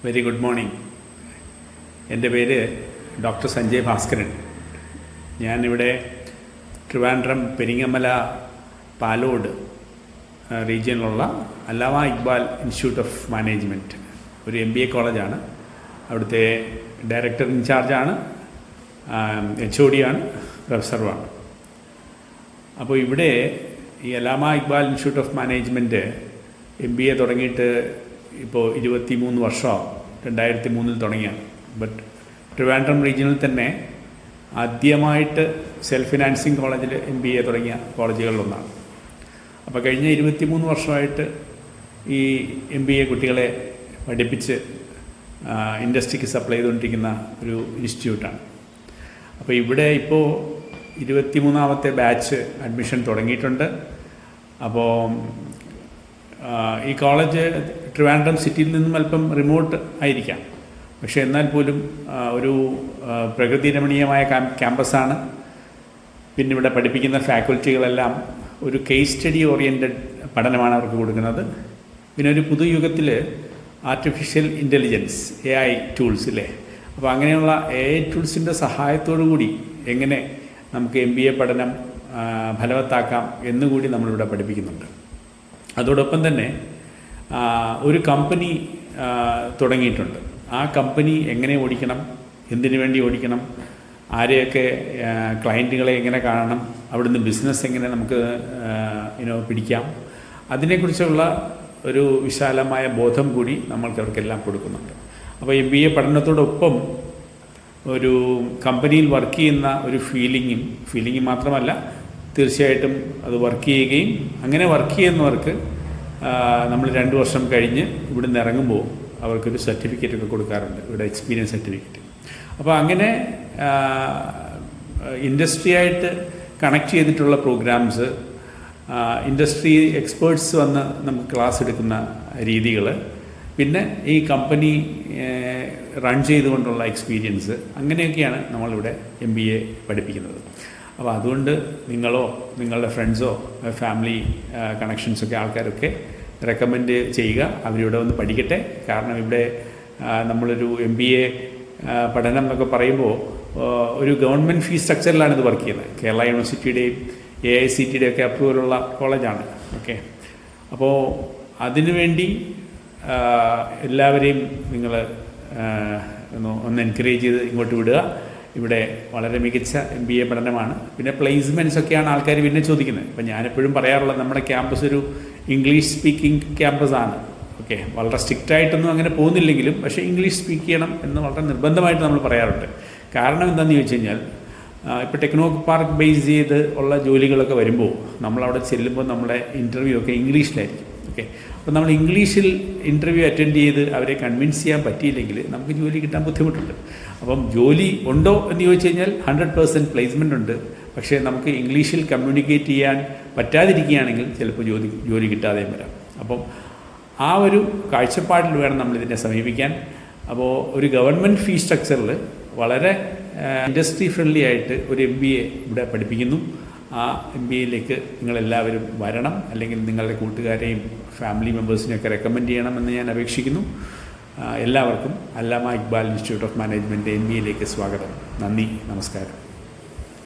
Very good morning. എൻ്റെ പേര് doctor Sanjay Bhaskaran. ഞാനിവിടെ ട്രിവാൻഡ്രം പെരിങ്ങമല പാലോട് റീജിയനിലുള്ള അല്ലാമ ഇക്ബാൽ ഇൻസ്റ്റിറ്റ്യൂട്ട് ഓഫ് മാനേജ്മെൻറ്റ് ഒരു MBA കോളേജാണ്. അവിടുത്തെ ഡയറക്ടർ ഇൻചാർജാണ്, HOD ആണ്, പ്രൊഫസറുമാണ്. അപ്പോൾ ഇവിടെ ഈ അല്ലാമ Iqbal institute of management MBA തുടങ്ങിയിട്ട് ഇപ്പോൾ 23 വർഷമാവും. 2003 തുടങ്ങിയാണ്. ബട്ട് ട്രിവാൻഡ്രം റീജിയനിൽ തന്നെ ആദ്യമായിട്ട് സെൽഫ് ഫിനാൻസിങ് കോളേജിൽ MBA തുടങ്ങിയ കോളേജുകളിലൊന്നാണ്. അപ്പോൾ കഴിഞ്ഞ 23 വർഷമായിട്ട് ഈ MBA കുട്ടികളെ പഠിപ്പിച്ച് ഇൻഡസ്ട്രിക്ക് സപ്ലൈ ചെയ്തുകൊണ്ടിരിക്കുന്ന ഒരു ഇൻസ്റ്റിറ്റ്യൂട്ടാണ്. അപ്പോൾ ഇവിടെ ഇപ്പോൾ 23ാമത്തെ ബാച്ച് അഡ്മിഷൻ തുടങ്ങിയിട്ടുണ്ട്. അപ്പോൾ ഈ കോളേജ് ട്രിവാൻഡ്രം സിറ്റിയിൽ നിന്നും അല്പം റിമോട്ട് ആയിരിക്കാം, പക്ഷേ എന്നാൽ പോലും ഒരു പ്രകൃതി രമണീയമായ ക്യാമ്പസാണ്. പിന്നെ ഇവിടെ പഠിപ്പിക്കുന്ന ഫാക്കൽറ്റികളെല്ലാം ഒരു കേസ് സ്റ്റഡി ഓറിയൻറ്റഡ് പഠനമാണ് അവർക്ക് കൊടുക്കുന്നത്. പിന്നെ ഒരു പുതുയുഗത്തിൽ ആർട്ടിഫിഷ്യൽ ഇൻ്റലിജൻസ് AI ടൂൾസ് ഇല്ലേ, അപ്പോൾ അങ്ങനെയുള്ള AI ടൂൾസിൻ്റെ സഹായത്തോടു കൂടി എങ്ങനെ നമുക്ക് MBA പഠനം ഫലവത്താക്കാം എന്നുകൂടി നമ്മളിവിടെ പഠിപ്പിക്കുന്നുണ്ട്. അതോടൊപ്പം തന്നെ ഒരു കമ്പനി തുടങ്ങിയിട്ടുണ്ട്. ആ കമ്പനി എങ്ങനെ ഓടിക്കണം, എന്തിനു വേണ്ടി ഓടിക്കണം, ആരെയൊക്കെ ക്ലയൻറ്റുകളെ എങ്ങനെ കാണണം, അവിടുന്ന് ബിസിനസ് എങ്ങനെ നമുക്ക് പിടിക്കാം, അതിനെക്കുറിച്ചുള്ള ഒരു വിശാലമായ ബോധം കൂടി നമ്മൾക്ക് അവർക്കെല്ലാം കൊടുക്കുന്നുണ്ട്. അപ്പോൾ MBA പഠനത്തോടൊപ്പം ഒരു കമ്പനിയിൽ വർക്ക് ചെയ്യുന്ന ഒരു ഫീലിംഗ് മാത്രമല്ല, തീർച്ചയായിട്ടും അത് വർക്ക് ചെയ്യുകയും അങ്ങനെ വർക്ക് ചെയ്യുന്നവർക്ക് നമ്മൾ 2 വർഷം കഴിഞ്ഞ് ഇവിടുന്ന് ഇറങ്ങുമ്പോൾ അവർക്കൊരു സർട്ടിഫിക്കറ്റൊക്കെ കൊടുക്കാറുണ്ട്, ഇവിടെ എക്സ്പീരിയൻസ് സർട്ടിഫിക്കറ്റ്. അപ്പോൾ അങ്ങനെ ഇൻഡസ്ട്രിയായിട്ട് കണക്ട് ചെയ്തിട്ടുള്ള പ്രോഗ്രാംസ്, ഇൻഡസ്ട്രി എക്സ്പേർട്സ് വന്ന് നമുക്ക് ക്ലാസ് എടുക്കുന്ന രീതികൾ, പിന്നെ ഈ കമ്പനി റൺ ചെയ്തുകൊണ്ടുള്ള എക്സ്പീരിയൻസ്, അങ്ങനെയൊക്കെയാണ് നമ്മളിവിടെ MBA പഠിപ്പിക്കുന്നത്. അപ്പോൾ അതുകൊണ്ട് നിങ്ങളോ നിങ്ങളുടെ ഫ്രണ്ട്സോ ഫാമിലി കണക്ഷൻസൊക്കെ ആൾക്കാരൊക്കെ റെക്കമെൻഡ് ചെയ്യുക, അവരിവിടെ വന്ന് പഠിക്കട്ടെ. കാരണം ഇവിടെ നമ്മളൊരു MBA പഠനം എന്നൊക്കെ പറയുമ്പോൾ ഒരു ഗവൺമെൻറ് ഫീസ് സ്ട്രക്ചറിലാണ് ഇത് വർക്ക് ചെയ്യുന്നത്. കേരള യൂണിവേഴ്സിറ്റിയുടെയും AICTEയുടെ ഒക്കെ അപ്രൂവലുള്ള കോളേജാണ്. ഓക്കെ, അപ്പോൾ അതിനുവേണ്ടി എല്ലാവരെയും നിങ്ങൾ ഒന്ന് എൻകറേജ് ചെയ്ത് ഇങ്ങോട്ട് വിടുക. ഇവിടെ വളരെ മികച്ച MBA പഠനമാണ്. പിന്നെ പ്ലേസ്മെൻറ്റ്സ് ഒക്കെയാണ് ആൾക്കാർ പിന്നെ ചോദിക്കുന്നത്. ഇപ്പം ഞാനെപ്പോഴും പറയാറുള്ളത്, നമ്മുടെ ക്യാമ്പസ് ഒരു ഇംഗ്ലീഷ് സ്പീക്കിംഗ് ക്യാമ്പസാണ്. ഓക്കെ, വളരെ സ്ട്രിക്റ്റായിട്ടൊന്നും അങ്ങനെ പോകുന്നില്ലെങ്കിലും പക്ഷേ ഇംഗ്ലീഷ് സ്പീക്ക് ചെയ്യണം എന്ന് വളരെ നിർബന്ധമായിട്ട് നമ്മൾ പറയാറുണ്ട്. കാരണം എന്താണെന്ന് ചോദിച്ചു കഴിഞ്ഞാൽ, ഇപ്പോൾ ടെക്നോ പാർക്ക് ബേസ് ചെയ്ത് ഉള്ള ജോലികളൊക്കെ വരുമ്പോൾ നമ്മളവിടെ ചെല്ലുമ്പോൾ നമ്മുടെ ഇൻ്റർവ്യൂ ഒക്കെ ഇംഗ്ലീഷിലായിരിക്കും. ഓക്കെ, അപ്പോൾ നമ്മൾ ഇംഗ്ലീഷിൽ ഇൻ്റർവ്യൂ അറ്റൻഡ് ചെയ്ത് അവരെ കൺവിൻസ് ചെയ്യാൻ പറ്റിയില്ലെങ്കിൽ നമുക്ക് ജോലി കിട്ടാൻ ബുദ്ധിമുട്ടുണ്ട്. അപ്പം ജോലി ഉണ്ടോ എന്ന് ചോദിച്ചു കഴിഞ്ഞാൽ 100% പ്ലേസ്മെൻ്റ് ഉണ്ട്. പക്ഷേ നമുക്ക് ഇംഗ്ലീഷിൽ കമ്മ്യൂണിക്കേറ്റ് ചെയ്യാൻ പറ്റാതിരിക്കുകയാണെങ്കിൽ ചിലപ്പോൾ ജോലി കിട്ടാതെയും വരാം. അപ്പം ആ ഒരു കാഴ്ചപ്പാടിൽ വേണം നമ്മളിതിനെ സമീപിക്കാൻ. അപ്പോൾ ഒരു ഗവൺമെൻറ് ഫീ സ്ട്രക്ചറിൽ വളരെ ഇൻഡസ്ട്രി ഫ്രണ്ട്ലി ആയിട്ട് ഒരു MBA ഇവിടെ പഠിപ്പിക്കുന്നു. ആ MBAയിലേക്ക് നിങ്ങളെല്ലാവരും വരണം, അല്ലെങ്കിൽ നിങ്ങളുടെ കൂട്ടുകാരെയും ഫാമിലി മെമ്പേഴ്സിനെയൊക്കെ റെക്കമെൻഡ് ചെയ്യണമെന്ന് ഞാൻ അപേക്ഷിക്കുന്നു. എല്ലാവർക്കും അല്ലാമ ഇക്ബാൽ ഇൻസ്റ്റിറ്റ്യൂട്ട് ഓഫ് മാനേജ്മെൻറ്റ് MBAയിലേക്ക് സ്വാഗതം. നന്ദി, നമസ്കാരം.